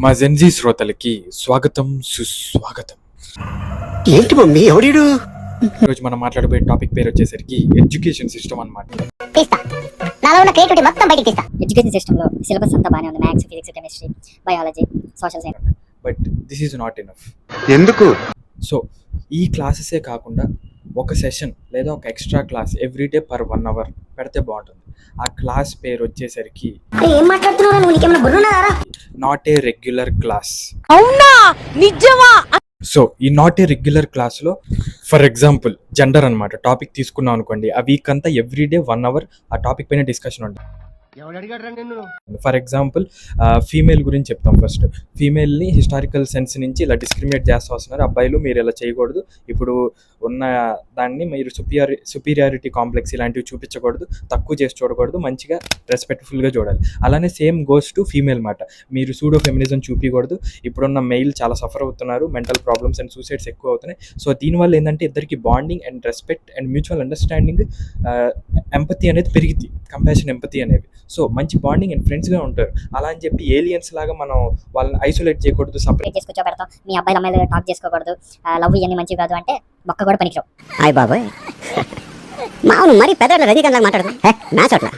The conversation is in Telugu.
మా జెన్జీ శ్రోతలకి స్వాగతం సుస్వాగతం. ఏంటి మమ్మీ ఎవడీడు? ఈరోజు మనం మాట్లాడబోయే టాపిక్ పేరు వచ్చేసరికి ఎడ్యుకేషన్ సిస్టమ్ అన్నమాట. తీస్తా నాలో ఉన్న క్రియేటివిటీ మొత్తం బయటికి తీస్తా. ఎడ్యుకేషన్ సిస్టంలో సిలబస్ అంతా బాగానే ఉంది. Maths, physics, chemistry, biology, social science. But this is not enough. ఎందుకు? సో ఈ క్లాసెసే కాకుండా ఒక సెషన్ లేదా ఒక extra class everyday per 1 hour పెడితే బాగుంటుంది. ఆ క్లాస్ పేరు వచ్చేసరికి ఏం మాట్లాడుతున్నావు? నువ్వు నీకేమైనా గుర్రున్నారా? Not a regular class. అవునా? నిజమా? సో ఈ నాట్ ఏ రెగ్యులర్ క్లాస్లో ఫర్ ఎగ్జాంపుల్ జెండర్ అనమాట టాపిక్ తీసుకున్నాం అనుకోండి, ఆ వీక్ అంతా ఎవ్రీడే 1 hour ఆ టాపిక్ పైన డిస్కషన్ ఉంటుంది. ఫర్ ఎగ్జాంపుల్ ఫీమేల్ గురించి చెప్తాం. ఫస్ట్ ఫీమేల్ని హిస్టారికల్ సెన్స్ నుంచి ఇలా డిస్క్రిమినేట్ చేస్తూ వస్తున్నారు. అబ్బాయిలు మీరు ఇలా చేయకూడదు, ఇప్పుడు ఉన్న దాన్ని మీరు సుపీరియారిటీ కాంప్లెక్స్ ఇలాంటివి చూపించకూడదు, తక్కువ చేసి చూడకూడదు, మంచిగా రెస్పెక్ట్ఫుల్గా చూడాలి. అలానే సేమ్ గోస్ టు ఫీమేల్ మాట. మీరు సూడో ఫెమినిజం చూపించకూడదు, ఇప్పుడున్న మెయిల్ చాలా సఫర్ అవుతున్నారు, మెంటల్ ప్రాబ్లమ్స్ అండ్ సూసైడ్స్ ఎక్కువ అవుతున్నాయి. సో దీనివల్ల ఏంటంటే ఇద్దరికి bonding and respect and mutual understanding, empathy అనేది పెరిగింది, కంపాషన్ ఎంపతి అనేవి. సో మంచి బాండింగ్ అండ్ ఫ్రెండ్స్గా ఉంటారు. అలా అని చెప్పి ఏలియన్స్ లాగా మనం వాళ్ళని ఐసోలేట్ చేయకూడదు, సపరేట్ చేసి కూర్చోబెడతాం. మీ అబ్బాయిలు అమ్మాయిలు టాక్ చేసుకోకూడదు, లవ్ ఇవన్నీ మంచివి కాదు అంటే ఒక్క కూడా పనికిరావు. హాయ్ బాబాయ్, మావును మరి పెద్దల రజనీకాంత్ లాగా మాట్లాడదు మ్యాచ్ అట్లా.